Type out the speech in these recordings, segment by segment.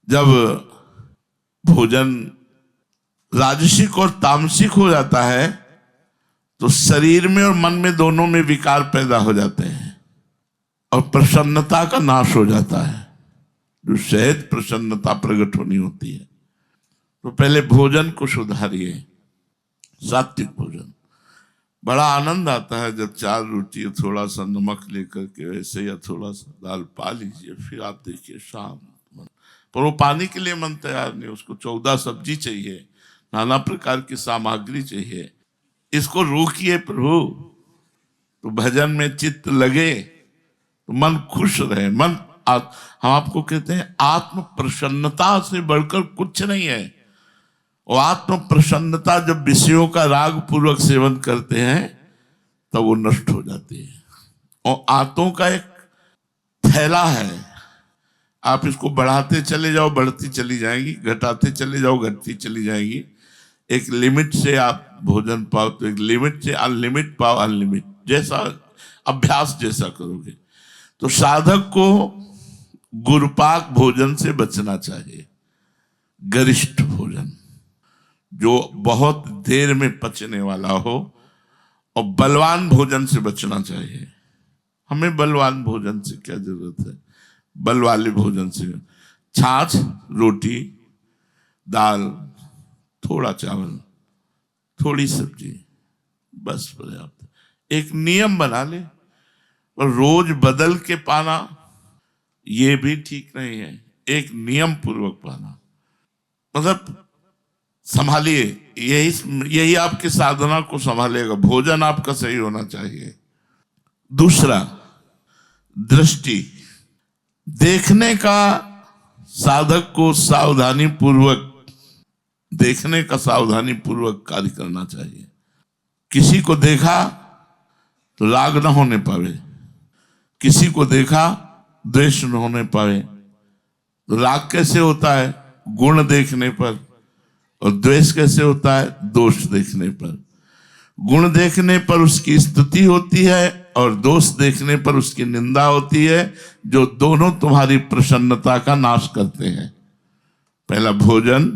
जब भोजन राजसिक और तामसिक हो जाता है तो शरीर में और मन में दोनों में विकार पैदा हो जाते हैं और प्रसन्नता का नाश हो जाता है। जो सहज प्रसन्नता प्रकट होनी होती है, तो पहले भोजन को सुधारिए, सात्विक भोजन। बड़ा आनंद आता है जब 4 रोटी और थोड़ा सा नमक लेकर के वैसे या थोड़ा सा दाल पा लीजिए, फिर आप देखिए शाम। पर वो पानी के लिए मन तैयार नहीं, उसको 14 सब्जी चाहिए, नाना प्रकार की सामग्री चाहिए। इसको रोकिए प्रभु, तो भजन में चित्त लगे, तो मन खुश रहे। हम आपको कहते हैं आत्म प्रसन्नता से बढ़कर कुछ नहीं है। और आत्म प्रसन्नता जब विषयों का राग पूर्वक सेवन करते हैं तब वो नष्ट हो जाती है। और आंतों का एक थैला है, आप इसको बढ़ाते चले जाओ बढ़ती चली जाएगी, घटाते चले जाओ घटती चली जाएगी। एक लिमिट से आप भोजन पाओ तो एक लिमिट से अनलिमिट पाओ, अनलिमिट जैसा अभ्यास जैसा करोगे। तो साधक को गुरुपाक भोजन से बचना चाहिए, गरिष्ठ भोजन जो बहुत देर में पचने वाला हो, और बलवान भोजन से बचना चाहिए। हमें बलवान भोजन से क्या जरूरत है, बल वाले भोजन से छाछ, रोटी, दाल, थोड़ा चावल, थोड़ी सब्जी, बस पर्याप्त। एक नियम बना ले, और रोज बदल के पाना ये भी ठीक नहीं है। एक नियम पूर्वक पाना, मतलब संभालिए, यही आपकी साधना को संभालेगा। भोजन आपका सही होना चाहिए। दूसरा, दृष्टि। देखने का साधक को सावधानी पूर्वक देखने का सावधानी पूर्वक कार्य करना चाहिए। किसी को देखा तो राग न होने पावे, किसी को देखा द्वेष न होने पावे। तो राग कैसे होता है, गुण देखने पर, और द्वेष कैसे होता है, दोष देखने पर। गुण देखने पर उसकी स्तुति होती है और दोष देखने पर उसकी निंदा होती है, जो दोनों तुम्हारी प्रसन्नता का नाश करते हैं। पहला भोजन,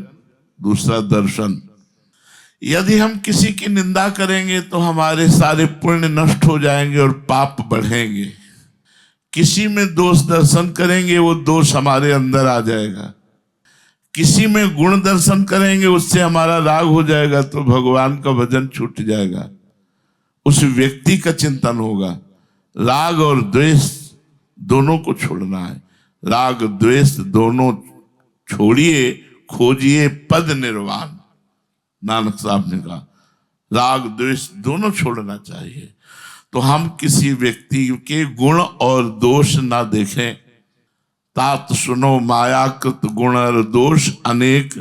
दूसरा दर्शन। यदि हम किसी की निंदा करेंगे तो हमारे सारे पुण्य नष्ट हो जाएंगे और पाप बढ़ेंगे। किसी में दोष दर्शन करेंगे, वो दोष हमारे अंदर आ जाएगा। किसी में गुण दर्शन करेंगे, उससे हमारा राग हो जाएगा, तो भगवान का भजन छूट जाएगा। उस व्यक्ति का चिंतन होगा। राग और द्वेष दोनों को छोड़ना है। राग द्वेष दोनों छोड़िए, खोजिए पद निर्वाण। नानक साहब ने कहा राग द्वेष दोनों छोड़ना चाहिए। तो हम किसी व्यक्ति के गुण और दोष ना देखें। तात सुनो मायाकृत गुण और दोष अनेक,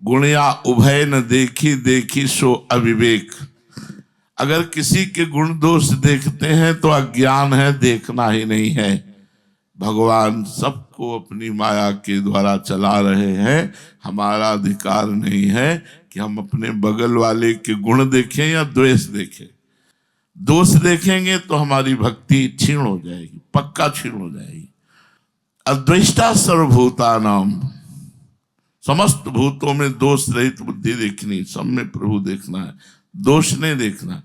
गुणया उभय न देखी देखी सो अविवेक। अगर किसी के गुण दोष देखते हैं तो अज्ञान है, देखना ही नहीं है। भगवान सबको अपनी माया के द्वारा चला रहे हैं। हमारा अधिकार नहीं है कि हम अपने बगल वाले के गुण देखें या द्वेष देखें। दोष देखेंगे तो हमारी भक्ति क्षीण हो जाएगी, पक्का क्षीण हो जाएगी। अद्वेष्टा सर्वभूतानाम, समस्त भूतों में दोष रहित बुद्धि देखनी, सब में प्रभु देखना है, दोष नहीं देखना।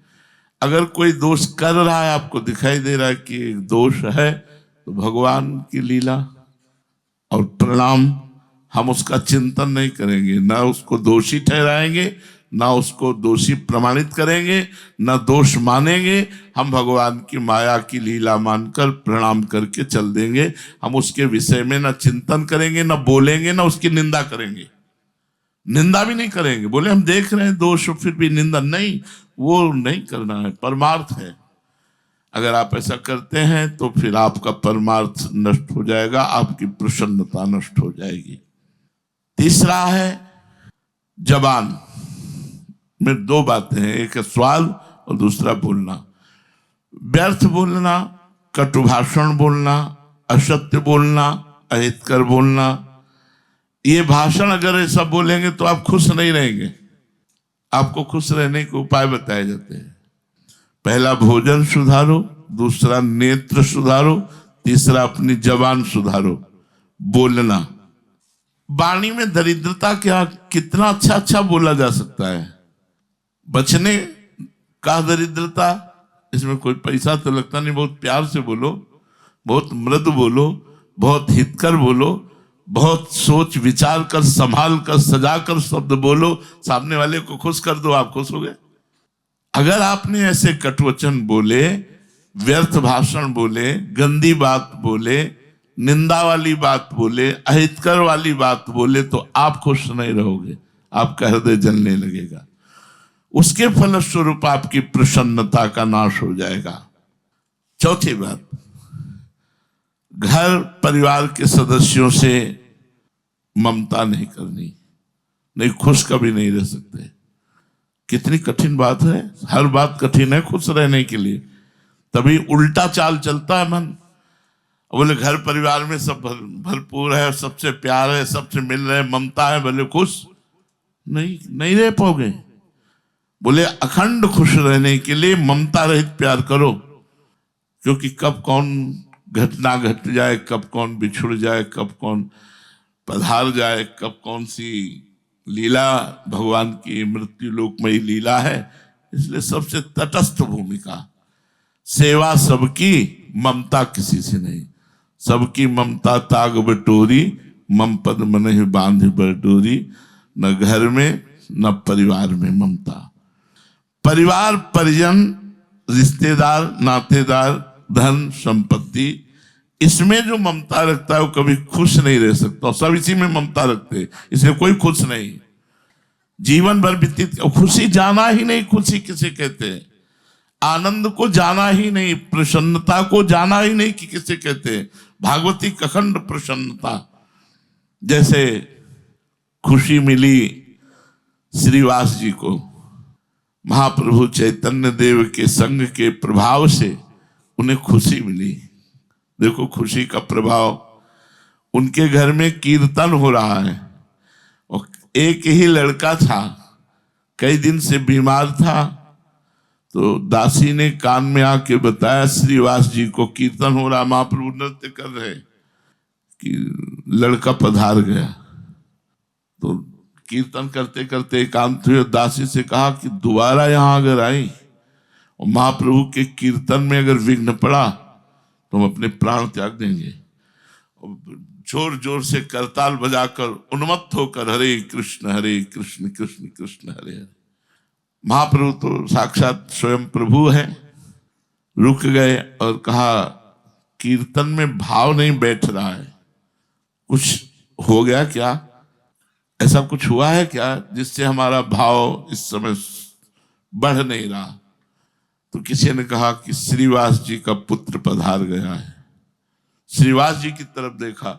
अगर कोई दोष कर रहा है, आपको दिखाई दे रहा है कि एक दोष है, तो भगवान की लीला और प्रणाम। हम उसका चिंतन नहीं करेंगे, ना उसको दोषी ठहराएंगे, ना उसको दोषी प्रमाणित करेंगे, ना दोष मानेंगे। हम भगवान की माया की लीला मानकर प्रणाम करके चल देंगे। हम उसके विषय में ना चिंतन करेंगे, ना बोलेंगे, ना उसकी निंदा करेंगे। निंदा भी नहीं करेंगे। बोले हम देख रहे हैं दोष, फिर भी निंदा नहीं, वो नहीं करना है, परमार्थ है। अगर आप ऐसा करते हैं तो फिर आपका परमार्थ नष्ट हो जाएगा, आपकी प्रसन्नता नष्ट हो जाएगी। तीसरा है जबान में 2 बातें हैं, एक है स्वाद और दूसरा बोलना। व्यर्थ बोलना, कटु भाषण बोलना, असत्य बोलना, अहितकर बोलना। ये भाषण अगर ऐसा बोलेंगे तो आप खुश नहीं रहेंगे। आपको खुश रहने के उपाय बताए जाते हैं। पहला भोजन सुधारो, दूसरा नेत्र सुधारो, तीसरा अपनी जबान सुधारो, बोलना। वाणी में दरिद्रता क्या, कितना अच्छा अच्छा बोला जा सकता है। बचने का दरिद्रता, इसमें कोई पैसा तो लगता नहीं, बहुत प्यार से बोलो, बहुत मृदु बोलो, बहुत हितकर बोलो, बहुत सोच विचार कर, संभाल कर, सजा कर शब्द बोलो, सामने वाले को खुश कर दो, आप खुश हो गए। अगर आपने ऐसे कटुवचन बोले, व्यर्थ भाषण बोले, गंदी बात बोले, निंदा वाली बात बोले, अहितकर वाली बात बोले, तो आप खुश नहीं रहोगे, आपका हृदय जलने लगेगा। उसके फलस्वरूप आपकी प्रसन्नता का नाश हो जाएगा। चौथी बात, घर परिवार के सदस्यों से ममता नहीं करनी, नहीं खुश कभी नहीं रह सकते। कितनी कठिन बात है, हर बात कठिन है खुश रहने के लिए, तभी उल्टा चाल चलता है मन। बोले घर परिवार में सब भरपूर है, सबसे प्यार है, सबसे मिल रहे, ममता है, बोले खुश नहीं रह पाओगे। बोले अखंड खुश रहने के लिए ममता रहित प्यार करो, क्योंकि कब कौन घटना घट जाए, कब कौन बिछुड़ जाए, कब कौन पधार जाए, कब कौन सी लीला भगवान की मृत्यु लोकमयी लीला है। इसलिए सबसे तटस्थ भूमिका, सेवा सबकी, ममता किसी से नहीं। सबकी ममता ताग बटोरी, मम पद मन बांध बटोरी। न घर में न परिवार में ममता। परिवार परिजन, रिश्तेदार, नातेदार, धन संपत्ति, इसमें जो ममता रखता है वो कभी खुश नहीं रह सकता। सब इसी में ममता रखते हैं, इसलिए कोई खुश नहीं। जीवन भर व्यतीत, खुशी जाना ही नहीं, खुशी किसे कहते हैं, आनंद को जाना ही नहीं, प्रसन्नता को जाना ही नहीं कि किसे कहते हैं। भागवती अखंड प्रसन्नता। जैसे खुशी मिली श्रीवास जी को महाप्रभु चैतन्य देव के संग के प्रभाव से, उन्हें खुशी मिली। देखो खुशी का प्रभाव, उनके घर में कीर्तन हो रहा है और एक ही लड़का था, कई दिन से बीमार था, तो दासी ने कान में आके बताया श्रीवास जी को कीर्तन हो रहा, महाप्रभु नृत्य कर रहे, कि लड़का पधार गया। तो कीर्तन करते करते एकांत हुए, दासी से कहा कि दोबारा यहां अगर आई और महाप्रभु के कीर्तन में अगर विघ्न पड़ा तो हम अपने प्राण त्याग देंगे। जोर जोर से करताल बजाकर उन्मत्त होकर हरे कृष्ण कृष्ण कृष्ण हरे हरे। महाप्रभु तो साक्षात स्वयं प्रभु है, रुक गए और कहा कीर्तन में भाव नहीं बैठ रहा है, कुछ हो गया क्या, ऐसा कुछ हुआ है क्या जिससे हमारा भाव इस समय बढ़ नहीं रहा। तो किसी ने कहा कि श्रीवास जी का पुत्र पधार गया है। श्रीवास जी की तरफ देखा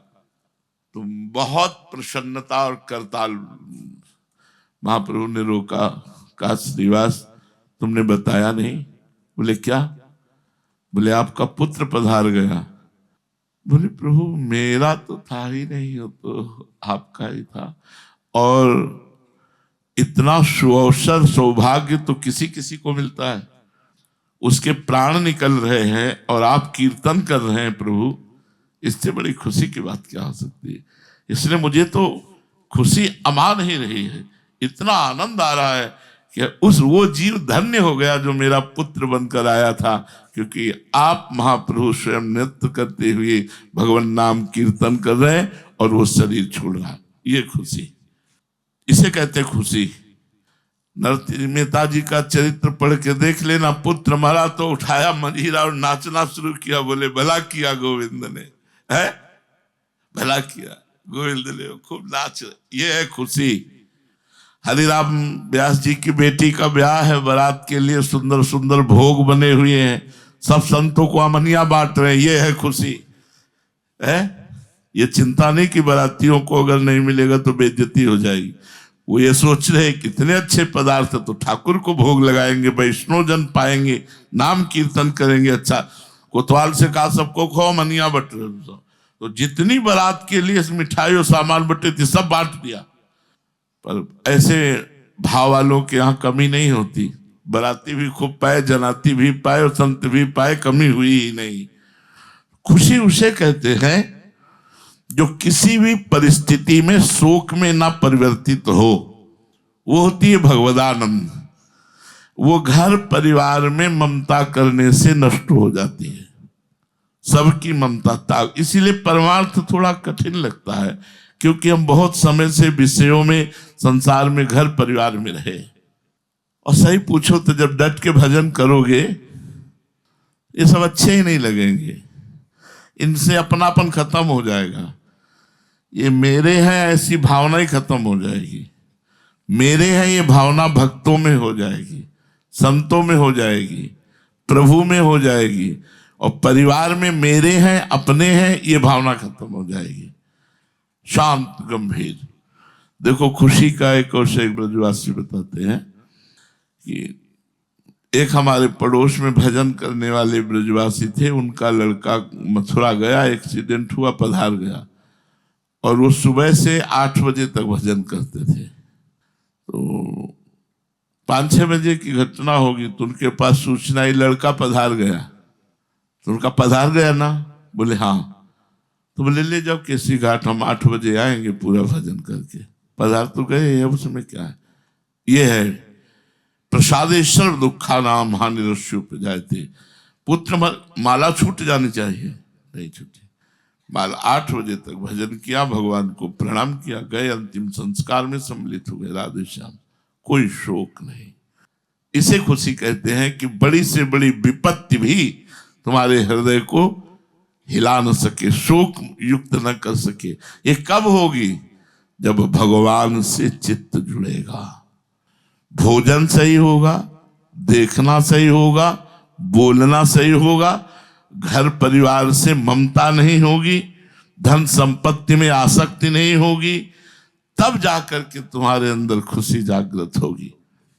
तो बहुत प्रसन्नता और करताल। महाप्रभु ने रोका, कहा श्रीवास तुमने बताया नहीं। बोले क्या? बोले आपका पुत्र पधार गया। बोले प्रभु मेरा तो था ही नहीं, वो तो आपका ही था। और इतना सुअवसर सौभाग्य तो किसी किसी को मिलता है, उसके प्राण निकल रहे हैं और आप कीर्तन कर रहे हैं प्रभु, इससे बड़ी खुशी की बात क्या हो सकती है। इसलिए मुझे तो खुशी अमा नहीं रही है, इतना आनंद आ रहा है कि वो जीव धन्य हो गया जो मेरा पुत्र बनकर आया था, क्योंकि आप महाप्रभु स्वयं नृत्य करते हुए भगवान नाम कीर्तन कर रहे हैं और वो शरीर छोड़ रहा। ये खुशी, इसे कहते खुशी। नरसिंह मेहता जी का चरित्र पढ़ के देख लेना। पुत्र मरा तो उठाया मंजीरा और नाचना शुरू किया। बोले भला किया गोविंद ने, है भला किया गोविंद ने, खूब नाच। ये है खुशी। हरिराम व्यास जी की बेटी का ब्याह है, बारात के लिए सुंदर सुंदर भोग बने हुए हैं, सब संतों को अमनिया बांट रहे हैं। ये है खुशी है। ये चिंता नहीं कि बारातियों को अगर नहीं मिलेगा तो बेइज्जती हो जाएगी। वो ये सोच रहे कितने अच्छे पदार्थ तो ठाकुर को भोग लगाएंगे, वैष्णव जन पाएंगे, नाम कीर्तन करेंगे। अच्छा, कोतवाल से कहा सबको खो मनिया बट, तो जितनी बारात के लिए मिठाई और सामान बटे थे सब बांट दिया। पर ऐसे भाव वालों के यहाँ कमी नहीं होती। बाराती भी खूब पाए, जनाती भी पाए और संत भी पाए, कमी हुई ही नहीं। खुशी उसे कहते हैं जो किसी भी परिस्थिति में शोक में ना परिवर्तित हो, वो होती है भगवदानंद। वो घर परिवार में ममता करने से नष्ट हो जाती है, सबकी ममता त्याग। इसीलिए परमार्थ थोड़ा कठिन लगता है, क्योंकि हम बहुत समय से विषयों में, संसार में, घर परिवार में रहे। और सही पूछो तो जब डट के भजन करोगे ये सब अच्छे ही नहीं लगेंगे, इनसे अपनापन खत्म हो जाएगा। ये मेरे हैं ऐसी भावना ही खत्म हो जाएगी। मेरे हैं ये भावना भक्तों में हो जाएगी, संतों में हो जाएगी, प्रभु में हो जाएगी, और परिवार में मेरे हैं, अपने हैं, ये भावना खत्म हो जाएगी। शांत गंभीर। देखो खुशी का एक और से एक ब्रजवासी बताते हैं कि एक हमारे पड़ोस में भजन करने वाले ब्रजवासी थे, उनका लड़का मथुरा गया, एक्सीडेंट हुआ, पधार गया, और वो सुबह से 8 बजे तक भजन करते थे। तो 5-6 बजे की घटना होगी तो उनके पास सूचना आई लड़का पधार गया। तो उनका पधार गया ना? बोले हाँ। तो बोले ले जाओ केसी घाट, हम 8 बजे आएंगे पूरा भजन करके। पधार तो गए, अब उसमें क्या है? ये है प्रसादेश्वर दुखा नाम हानि उपजायते। पुत्र माला छूट जानी चाहिए, नहीं छूटी। माला 8 बजे तक भजन किया, भगवान को प्रणाम किया, गए, अंतिम संस्कार में सम्मिलित हो गए। राधे श्याम, कोई शोक नहीं। इसे खुशी कहते हैं कि बड़ी से बड़ी विपत्ति भी तुम्हारे हृदय को हिला न सके, शोक युक्त न कर सके। ये कब होगी? जब भगवान से चित्त जुड़ेगा, भोजन सही होगा, देखना सही होगा, बोलना सही होगा, घर परिवार से ममता नहीं होगी, धन संपत्ति में आसक्ति नहीं होगी, तब जाकर के तुम्हारे अंदर खुशी जागृत होगी।